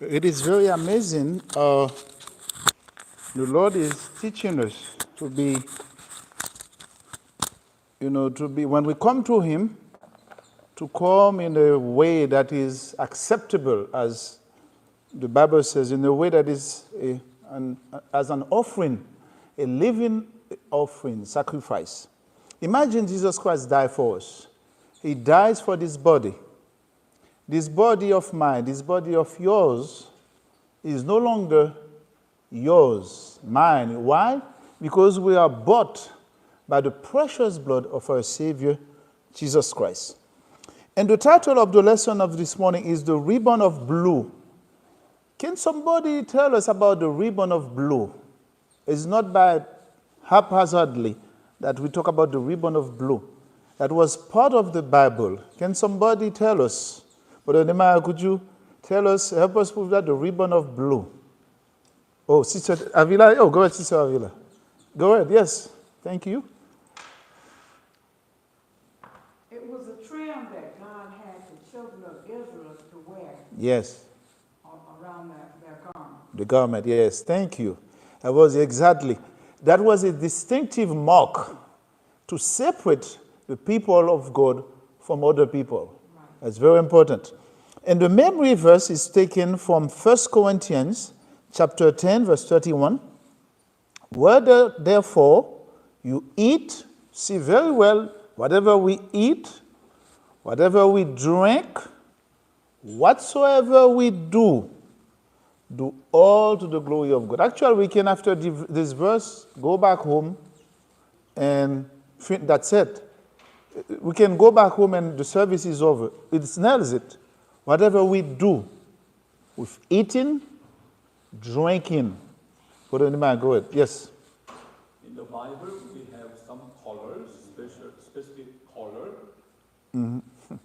It is very amazing. The Lord is teaching us to be, when we come to Him, to come in a way that is acceptable, as the Bible says, in a way that is as an offering, a living offering, sacrifice. Imagine Jesus Christ died for us. He dies for this body. This body of mine, this body of yours, is no longer yours, mine. Why? Because we are bought by the precious blood of our Savior, Jesus Christ. And the title of the lesson of this morning is The Ribbon of Blue. Can somebody tell us about the ribbon of blue? It's not by haphazardly that we talk about the ribbon of blue. That was part of the Bible. Can somebody tell us? Brother Nehemiah, could you tell us, help us prove that the ribbon of blue? Oh, Sister Avila. Oh, go ahead, Sister Avila. Go ahead, yes. Thank you. It was a trim that God had the children of Israel to wear. Yes. Around their garment. The garment, yes. Thank you. That was a distinctive mark to separate the people of God from other people. Right. That's very important. And the memory verse is taken from 1 Corinthians chapter 10, verse 31. Whether, therefore, you eat, see very well, whatever we eat, whatever we drink, whatsoever we do all to the glory of God. Actually, we can, after this verse, go back home and that's it. We can go back home and the service is over. It nails it. Whatever we do with eating, drinking. Go ahead. Yes. In the Bible, we have some colors, specific color. Mm-hmm.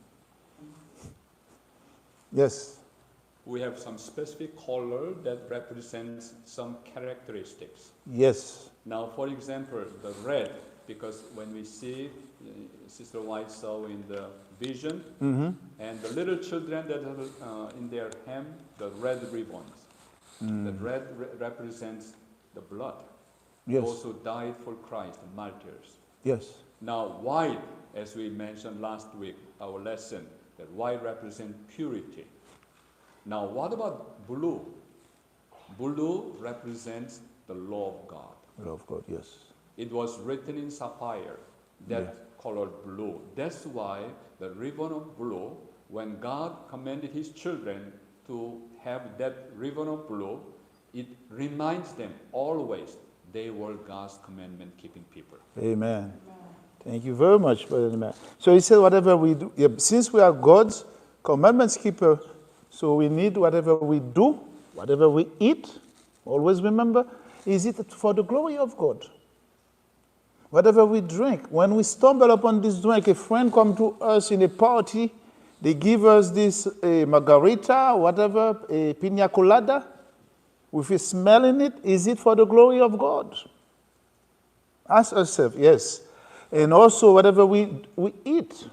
Yes. We have some specific color that represents some characteristics. Yes. Now, for example, the red, because when we see, Sister White saw in the vision, mm-hmm. and the little children that have in their hand, the red ribbons. The red represents the blood. Yes. Those who died for Christ, martyrs. Yes. Now, white, as we mentioned last week, our lesson, that white represents purity. Now, what about blue? Blue represents the law of God. Law of God, yes. It was written in sapphire, that colored blue. That's why the ribbon of blue, when God commanded His children to have that ribbon of blue, it reminds them always they were God's commandment-keeping people. Amen. Thank you very much, Brother Nehemiah. So he said, whatever we do, since we are God's commandments keeper, so we need whatever we do, whatever we eat, always remember, is it for the glory of God? Whatever we drink, when we stumble upon this drink, a friend come to us in a party, they give us this margarita, whatever, a pina colada, with a smell in it, is it for the glory of God? Ask ourselves, yes. And also whatever we eat,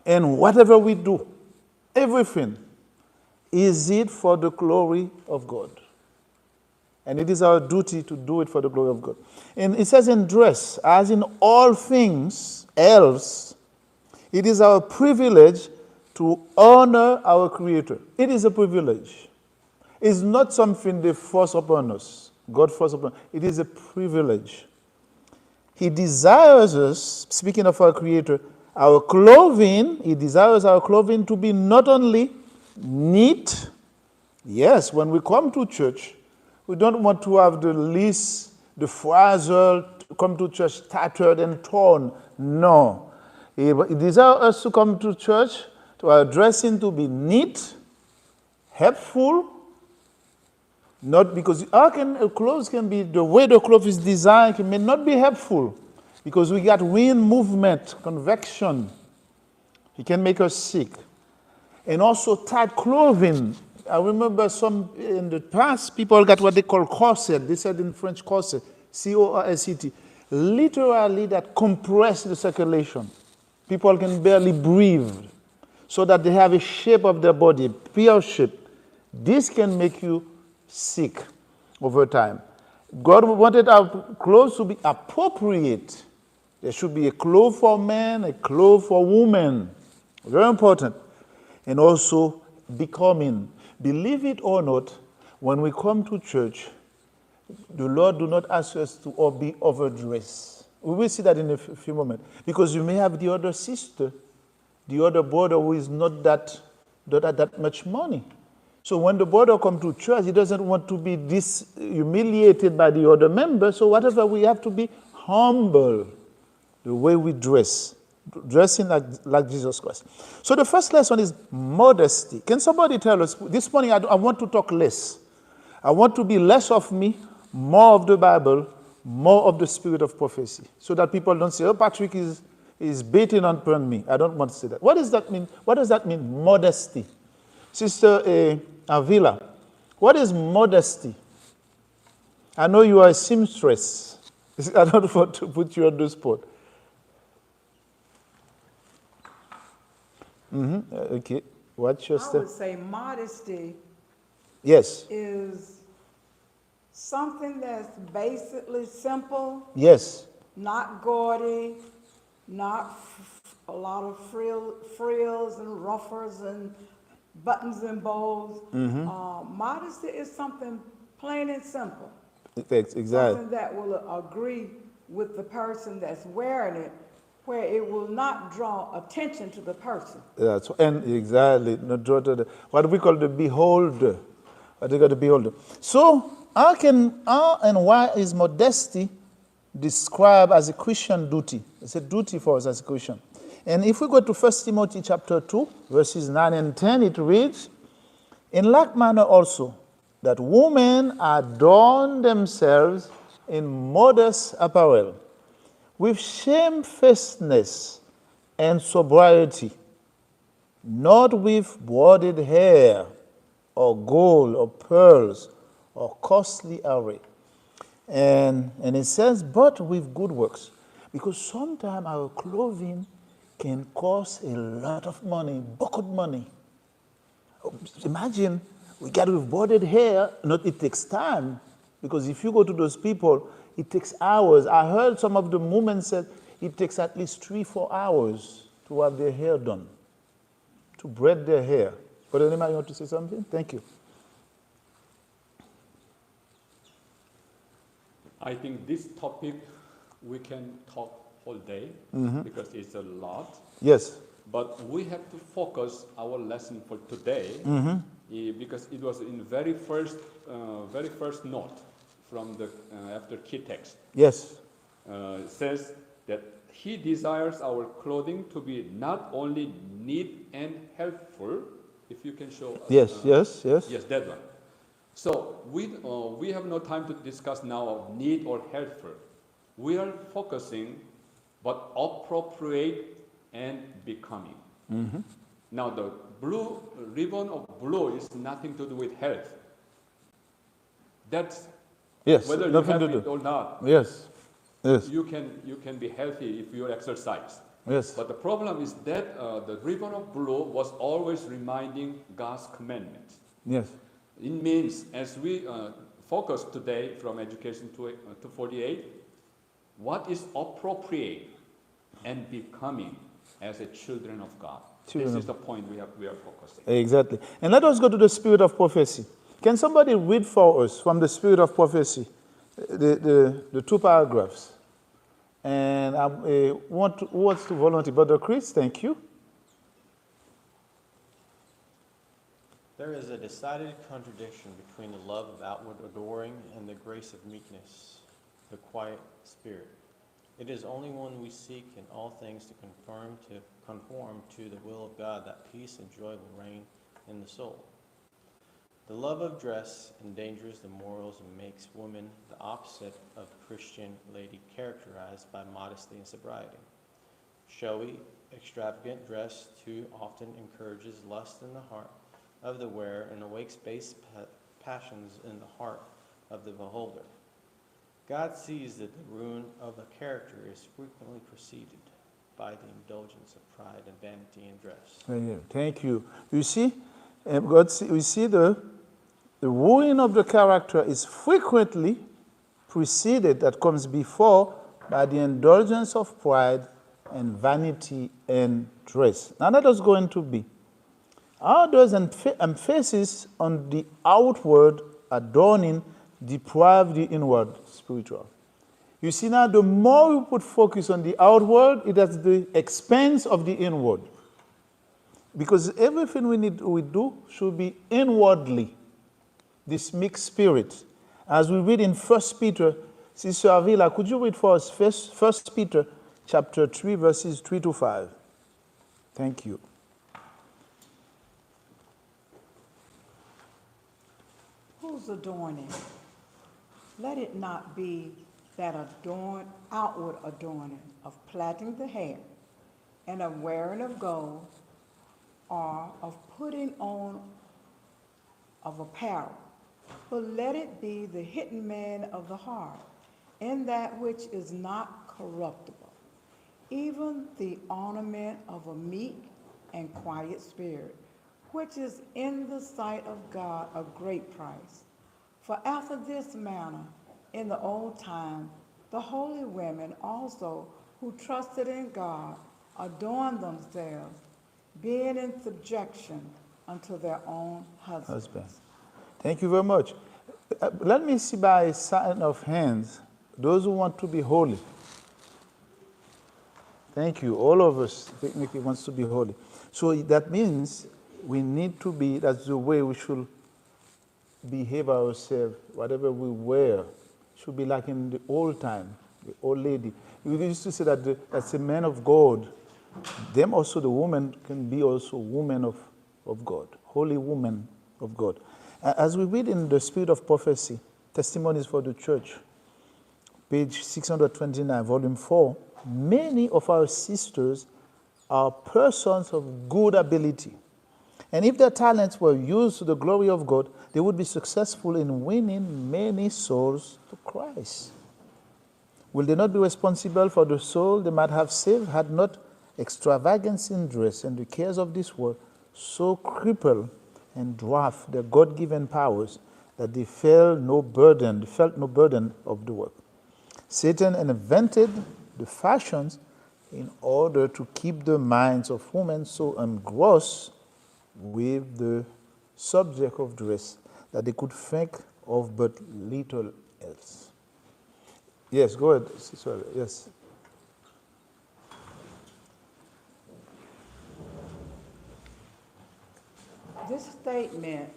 and whatever we do, everything, is it for the glory of God? And it is our duty to do it for the glory of God. And it says in dress, as in all things else, it is our privilege to honor our Creator. It is a privilege. It's not something they force upon us. God force upon us. It is a privilege. He desires us, speaking of our Creator, our clothing, He desires our clothing to be not only neat. Yes, when we come to church, we don't want to have the frazzle, to come to church tattered and torn. No. He desires us to come to church, to our dressing to be neat, helpful, not because clothes can be, the way the clothes is designed, it may not be helpful because we got wind movement, convection. It can make us sick. And also tight clothing. I remember some in the past, people got what they call corset. They said in French corset, C-O-R-S-E-T. Literally that compress the circulation. People can barely breathe so that they have a shape of their body, pure shape. This can make you sick over time. God wanted our clothes to be appropriate. There should be a clothes for man, a clothes for woman. Very important. And also becoming. Believe it or not, when we come to church, the Lord do not ask us to all be overdressed. We will see that in a few moments. Because you may have the other sister, the other brother who is not that much money. So when the brother comes to church, he doesn't want to be humiliated by the other member. So whatever, we have to be humble. The way we dress. Dressing like Jesus Christ. So the first lesson is modesty. Can somebody tell us, this morning I want to talk less. I want to be less of me, more of the Bible, more of the spirit of prophecy. So that people don't say, oh, Patrick is beating on me. I don't want to say that. What does that mean? What does that mean, modesty? Sister Avila, what is modesty? I know you are a seamstress. I don't want to put you on the spot. Okay. What's your I step? would say modesty Yes. is something that's basically simple, Yes. not gaudy, not a lot of frills and ruffles and buttons and bows. Modesty is something plain and simple. Exactly. Something that will agree with the person that's wearing it, where it will not draw attention to the person. That's and exactly not draw to what we call the beholder. What they got the beholder. So how and why is modesty described as a Christian duty? It's a duty for us as a Christian. And if we go to 1 Timothy chapter 2, verses 9 and 10, it reads, in like manner also, that women adorn themselves in modest apparel, with shamefacedness and sobriety, not with braided hair, or gold, or pearls, or costly array. And it says, but with good works. Because sometimes our clothing can cost a lot of money, bucket money. Imagine we get with braided hair, it takes time. Because if you go to those people, it takes hours. I heard some of the women said it takes at least 3-4 hours to have their hair done, to braid their hair. But anybody want to say something? Thank you. I think this topic we can talk whole day because it's a lot. Yes. But we have to focus our lesson for today because it was in very first note from the after key text. Yes. It says that he desires our clothing to be not only neat and helpful. If you can show us. Yes. Yes, that one. So we have no time to discuss now of neat or helpful. We are focusing, but appropriate and becoming. Now the blue ribbon of blue is nothing to do with health. That's whether you have it or not. Yes. You can be healthy if you exercise. Yes. But the problem is that the ribbon of blue was always reminding God's commandments. Yes. It means, as we focus today from education to 48, what is appropriate and becoming as a children of God. This is the point we are focusing. Exactly. And let us go to the spirit of prophecy. Can somebody read for us from the spirit of prophecy the 2 paragraphs? And I who wants to volunteer? Brother Chris, thank you. There is a decided contradiction between the love of outward adoring and the grace of meekness, the quiet spirit. It is only when we seek in all things to conform to the will of God that peace and joy will reign in the soul. The love of dress endangers the morals and makes woman the opposite of Christian lady, characterized by modesty and sobriety. Showy, extravagant dress too often encourages lust in the heart of the wearer and awakes base passions in the heart of the beholder. God sees that the ruin of a character is frequently preceded by the indulgence of pride and vanity in dress. Thank you. You see, God, we see the the ruin of the character is frequently preceded, that comes before, by the indulgence of pride and vanity and dress. Now let us go into B. How does emphasis on the outward adorning deprive the inward spiritual? You see now, the more we put focus on the outward, it is the expense of the inward. Because everything we do should be inwardly, this mixed spirit. As we read in 1 Peter, Sister Avila, could you read for us 1 Peter chapter 3, verses 3 to 5? Thank you. Whose adorning? Let it not be that outward adorning of plaiting the hair and of wearing of gold or of putting on of apparel, but let it be the hidden man of the heart, in that which is not corruptible, even the ornament of a meek and quiet spirit, which is in the sight of God of great price. For after this manner, in the old time, the holy women also who trusted in God adorned themselves, being in subjection unto their own husbands. Thank you very much. Let me see by a sign of hands those who want to be holy. Thank you. All of us, technically, wants to be holy. So that means we need to be, that's the way we should behave ourselves. Whatever we wear should be like in the old time, the old lady. We used to say that that's a man of God. Them also, the woman can be also women of God, holy woman of God. As we read in the Spirit of Prophecy, Testimonies for the Church, page 629, volume 4, many of our sisters are persons of good ability. And if their talents were used to the glory of God, they would be successful in winning many souls to Christ. Will they not be responsible for the soul they might have saved had not extravagance in dress and the cares of this world so crippled and dwarfed their God-given powers that they felt no burden of the work? Satan invented the fashions in order to keep the minds of women so engrossed with the subject of dress that they could think of but little else. Yes, go ahead. Sorry, yes. This statement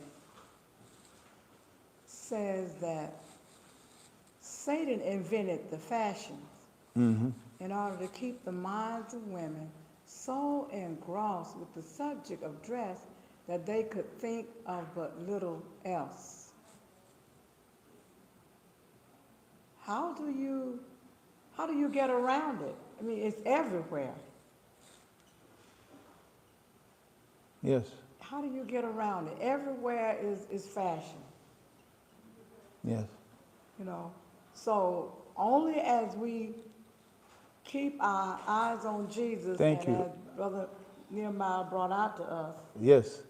says that Satan invented the fashions in order to keep the minds of women so engrossed with the subject of dress that they could think of but little else. How do you get around it? I mean, it's everywhere. Yes. How do you get around it? Everywhere is fashion. Yes. You know, so only as we keep our eyes on Jesus, Thank you. as Brother Nehemiah brought out to us, Yes.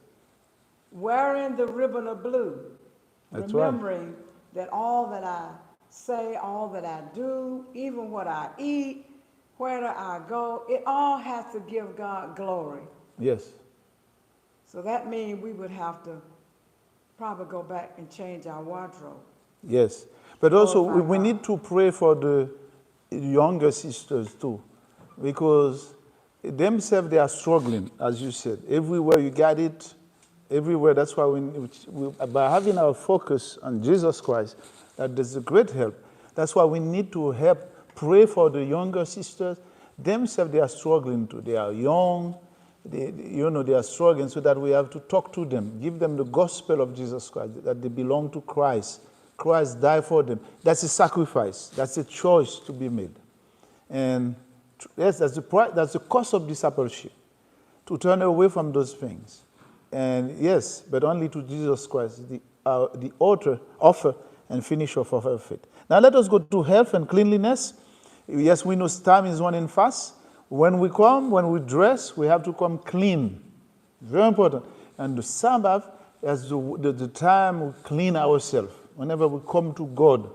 wearing the ribbon of blue, That's right. remembering that all that I say, all that I do, even what I eat, where I go, it all has to give God glory. Yes. So that means we would have to probably go back and change our wardrobe. Yes. But also, Glorify we God. need to pray for the younger sisters too, because themselves, they are struggling, as you said. Everywhere you got it, everywhere. That's why by having our focus on Jesus Christ, that is a great help. That's why we need to help pray for the younger sisters. Themselves, they are struggling too. They are young. They are struggling, so that we have to talk to them, give them the gospel of Jesus Christ, that they belong to Christ. Christ died for them. That's a sacrifice. That's a choice to be made. And yes, that's the cost of discipleship, to turn away from those things. And yes, but only to Jesus Christ, the author and finisher of our faith. Now let us go to health and cleanliness. Yes, we know time is running fast. When we dress, we have to come clean. Very important. And the Sabbath as the time we clean ourselves. Whenever we come to God,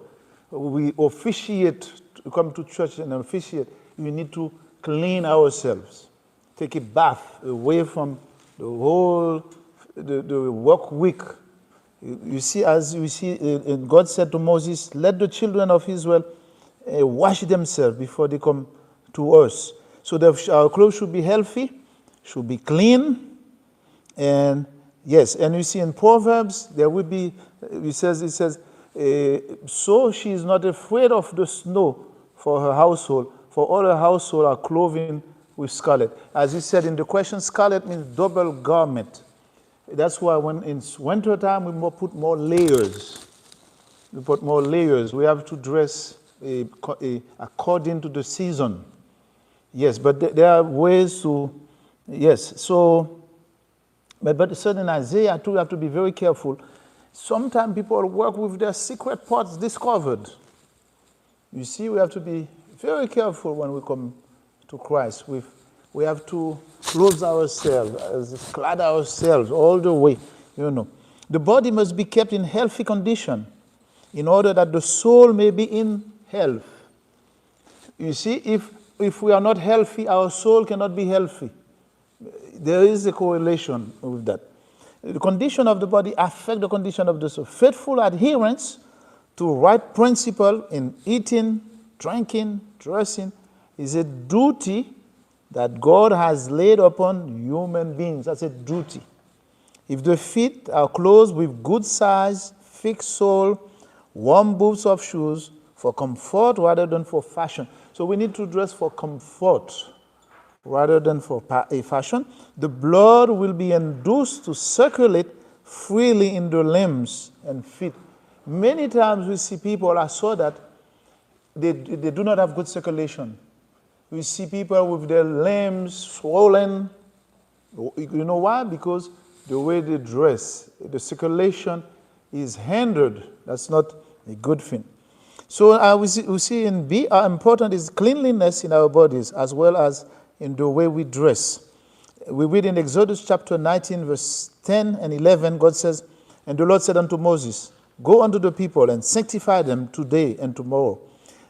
we officiate, to come to church and officiate, we need to clean ourselves. Take a bath away from the whole, the work week. You see, as you see, and God said to Moses, let the children of Israel wash themselves before they come to us. So that our clothes should be healthy, should be clean, and yes, and you see in Proverbs, there will be, it says, so she is not afraid of the snow for her household, for all her household are clothing with scarlet. As he said in the question, scarlet means double garment. That's why when in winter time we put more layers. We put more layers. We have to dress according to the season. Yes, but there are ways to, yes. So, but certainly in Isaiah too, you have to be very careful. Sometimes people work with their secret parts discovered. You see, we have to be very careful when we come to Christ. We have to clothe ourselves, clad ourselves all the way, you know. The body must be kept in healthy condition in order that the soul may be in health. You see, if we are not healthy, our soul cannot be healthy. There is a correlation with that. The condition of the body affects the condition of the soul. Faithful adherence to right principle in eating, drinking, dressing is a duty that God has laid upon human beings. That's a duty. If the feet are clothed with good size, fixed sole, warm boots of shoes, for comfort rather than for fashion. So we need to dress for comfort rather than for a fashion. The blood will be induced to circulate freely in the limbs and feet. Many times we see people, I saw that, they do not have good circulation. We see people with their limbs swollen. You know why? Because the way they dress, the circulation is hindered. That's not a good thing. So we see in B, how important is cleanliness in our bodies as well as in the way we dress. We read in Exodus chapter 19, verse 10 and 11, God says, and the Lord said unto Moses, go unto the people and sanctify them today and tomorrow,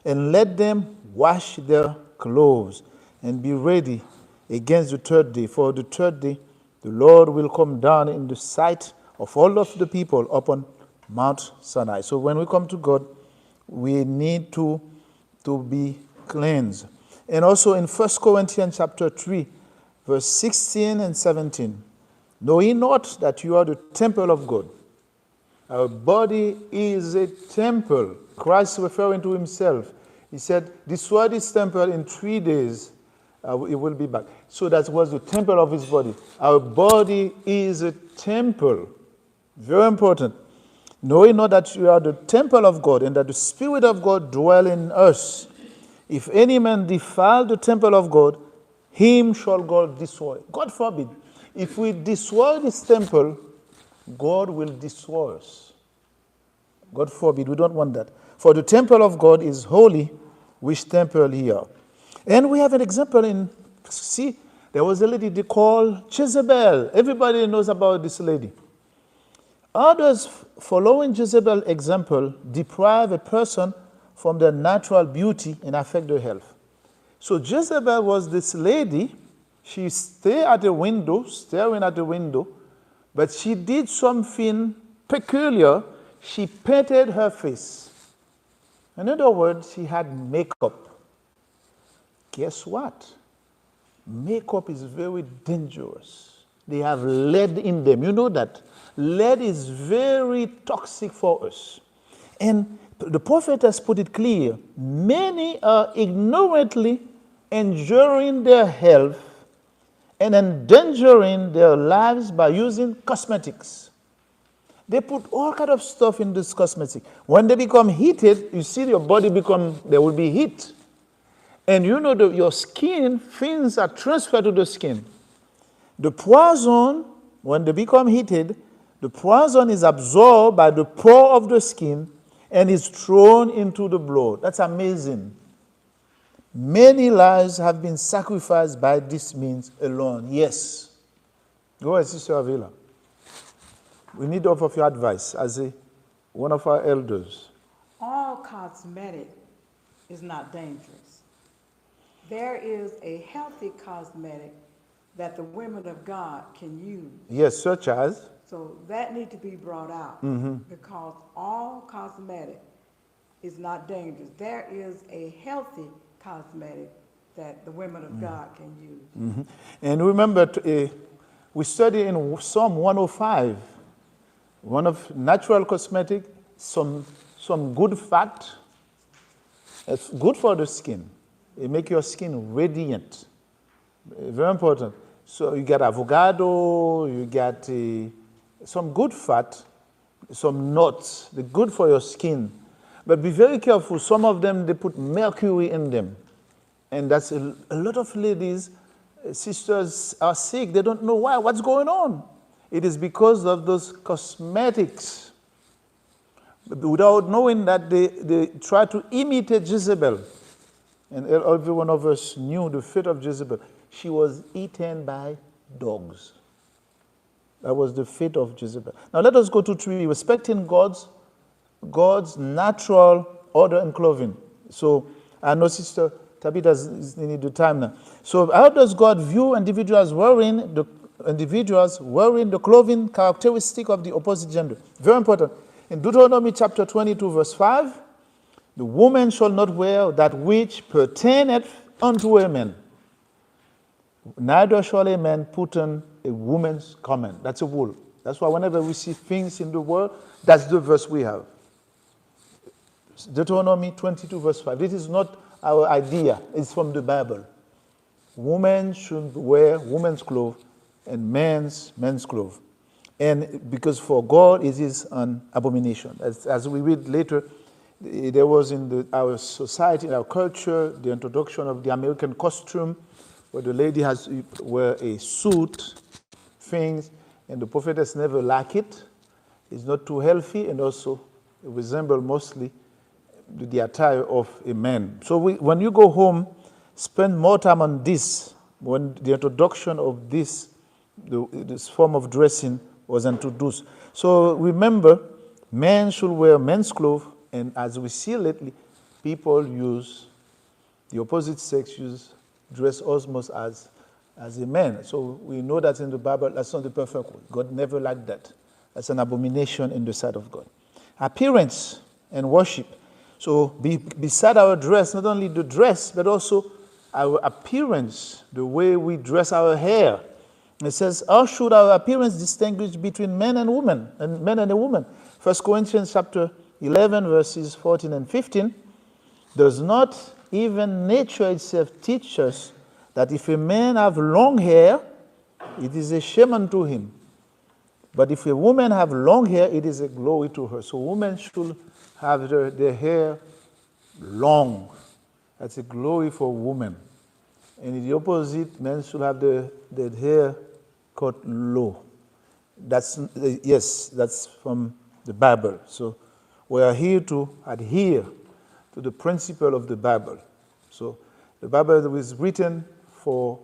and let them wash their clothes and be ready against the third day. For the third day, the Lord will come down in the sight of all of the people upon Mount Sinai. So when we come to God, we need to be cleansed. And also in 1 Corinthians chapter 3, verse 16 and 17, know ye not that you are the temple of God? Our body is a temple. Christ referring to himself. He said, destroy this temple in 3 days, it will be back. So that was the temple of his body. Our body is a temple. Very important. Know ye not that you are the temple of God, and that the Spirit of God dwell in us? If any man defile the temple of God, him shall God destroy. God forbid. If we destroy this temple, God will destroy us. God forbid. We don't want that. For the temple of God is holy, which temple ye are. And we have an example in, see, there was a lady they call Jezebel. Everybody knows about this lady. Others, following Jezebel's example, deprive a person from their natural beauty and affect their health. So Jezebel was this lady. She stayed at the window, staring at the window, but she did something peculiar. She painted her face. In other words, she had makeup. Guess what? Makeup is very dangerous. They have lead in them. You know that. Lead is very toxic for us. And the prophet has put it clear. Many are ignorantly injuring their health and endangering their lives by using cosmetics. They put all kind of stuff in this cosmetic. When they become heated, you see your body there will be heat. And you know your skin, things are transferred to the skin. The poison, when they become heated, the poison is absorbed by the pore of the skin and is thrown into the blood. That's amazing. Many lives have been sacrificed by this means alone. Yes. Go ahead, Sister Avila. We need of your advice as one of our elders. All cosmetic is not dangerous. There is a healthy cosmetic that the women of God can use. Yes, such as? So that need to be brought out because all cosmetic is not dangerous. There is a healthy cosmetic that the women of God can use. And remember, we study in Psalm 105, one of natural cosmetic, some good fat. It's good for the skin. It makes your skin radiant. Very important. So you get avocado, you get some good fat, some nuts. They're good for your skin. But be very careful. Some of them, they put mercury in them. And that's a lot of ladies, sisters are sick. They don't know why. What's going on? It is because of those cosmetics. Without knowing that they try to imitate Jezebel. And every one of us knew the fate of Jezebel. She was eaten by dogs. That was the fate of Jezebel. Now let us go to 3, respecting God's natural order and clothing. So I know Sister Tabitha need the time now. So how does God view individuals wearing the clothing characteristic of the opposite gender? Very important. In Deuteronomy chapter 22, verse 5, the woman shall not wear that which pertaineth unto a man. Neither shall a man put on a woman's garment. That's a rule. That's why whenever we see things in the world, that's the verse we have. Deuteronomy 22, verse 5. This is not our idea. It's from the Bible. Women should wear women's clothes and men's clothes. And because for God it is an abomination. As we read later, there was in our society, in our culture, the introduction of the American costume, where the lady has wear a suit, things, and the prophetess never like it. It's not too healthy, and also it resembles mostly the attire of a man. So when you go home, spend more time on this, when the introduction of this form of dressing was introduced. So remember, men should wear men's clothes, and as we see lately, people the opposite sex dress almost as a man. So we know that in the Bible, that's not the perfect way. God never liked that. That's an abomination in the sight of God. Appearance and worship. So beside our dress, not only the dress, but also our appearance, the way we dress our hair. It says, how should our appearance distinguish between men and women, and men and a woman? 1 Corinthians chapter 11, verses 14 and 15. Does not even nature itself teach us that if a man have long hair, it is a shame unto him. But if a woman have long hair, it is a glory to her. So women should have their hair long. That's a glory for women. And in the opposite, men should have their hair cut low. That's from the Bible. So we are here to adhere to the principle of the Bible. So the Bible is written for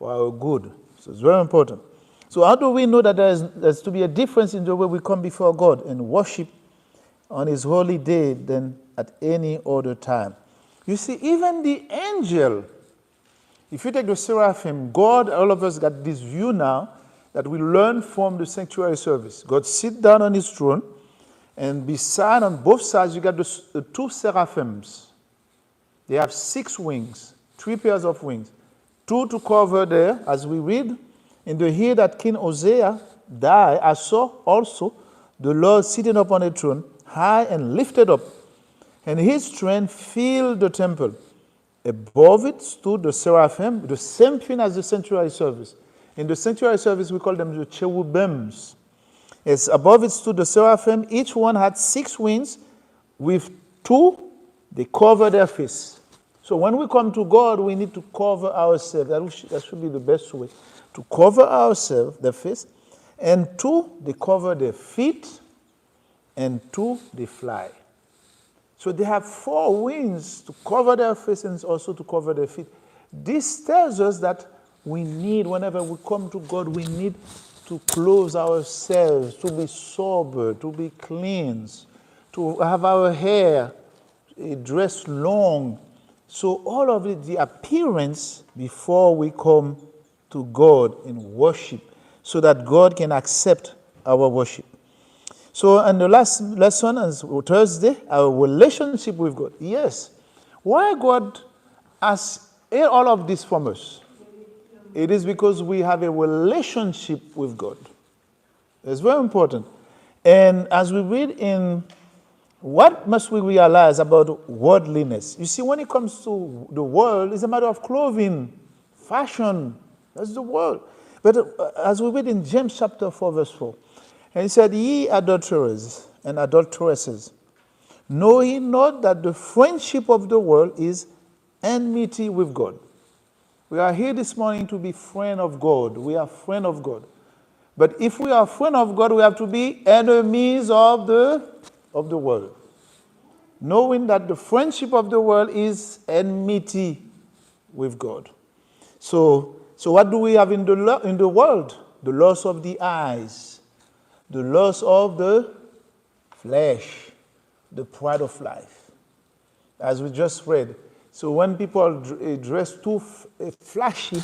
our good. So it's very important. So how do we know that there's to be a difference in the way we come before God and worship on His holy day than at any other time? You see, even the angel, if you take the seraphim, God, all of us got this view now that we learn from the sanctuary service. God sit down on His throne, and beside, on both sides, you got the 2 seraphims. They have 6 wings, 3 pairs of wings, 2 to cover there, as we read. In the year that King Hosea died, I saw also the Lord sitting upon a throne, high and lifted up, and His train filled the temple. Above it stood the seraphim, the same thing as the sanctuary service. In the sanctuary service, we call them the cherubims. As above it stood the seraphim, each one had 6 wings. With 2, they cover their face. So when we come to God, we need to cover ourselves. That should be the best way. To cover ourselves, the face. And 2, they cover their feet. And 2, they fly. So they have 4 wings to cover their face and also to cover their feet. This tells us that we need, whenever we come to God, we need to clothe ourselves, to be sober, to be cleansed, to have our hair dressed long. So all of it, the appearance before we come to God in worship, so that God can accept our worship. So, in the last lesson, as Thursday, our relationship with God. Yes. Why God asks all of this from us? It is because we have a relationship with God. It's very important. And as we read in, what must we realize about worldliness? You see, when it comes to the world, it's a matter of clothing, fashion. That's the world. But as we read in James chapter 4, verse 4, and he said, ye adulterers and adulteresses, know ye not that the friendship of the world is enmity with God? We are here this morning to be friend of God. We are friend of God. But if we are friend of God, we have to be enemies of the world. Knowing that the friendship of the world is enmity with God. So what do we have in the world? The lust of the eyes, the lust of the flesh, the pride of life. As we just read. So when people dress too flashy,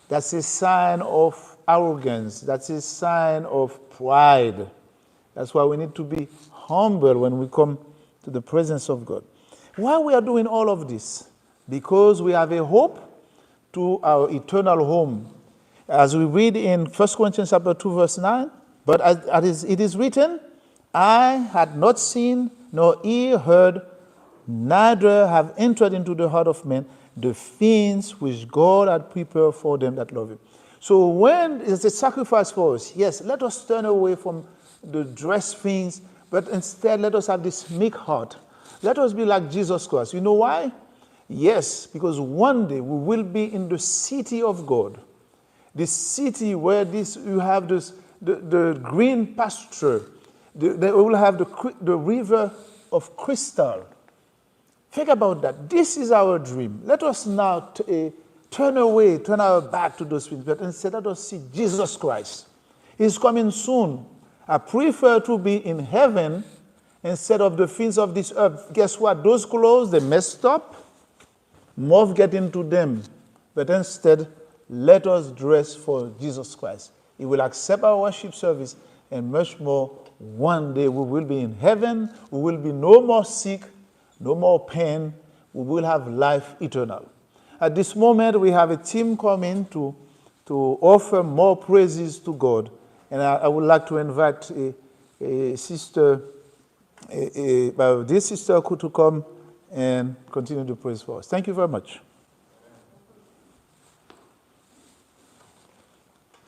that's a sign of arrogance. That's a sign of pride. That's why we need to be humble when we come to the presence of God. Why we are doing all of this? Because we have a hope to our eternal home. As we read in 1 Corinthians chapter 2, verse 9, but as it is written, I had not seen nor ear heard, neither have entered into the heart of man the things which God had prepared for them that love him. So when it's a sacrifice for us, yes, let us turn away from the dress things, but instead let us have this meek heart. Let us be like Jesus Christ. You know why? Yes, because one day we will be in the city of God. The city where you have the green pasture. They will have the river of crystal. Think about that. This is our dream. Let us now turn our back to those things, but instead let us see Jesus Christ. He's coming soon. I prefer to be in heaven instead of the things of this earth. Guess what? Those clothes, they messed up. Moth get into them. But instead, let us dress for Jesus Christ. He will accept our worship service, and much more. One day we will be in heaven. We will be no more sick, no more pain. We will have life eternal. At this moment, we have a team coming to offer more praises to God. And I would like to invite a sister, this sister to come and continue the praise for us. Thank you very much.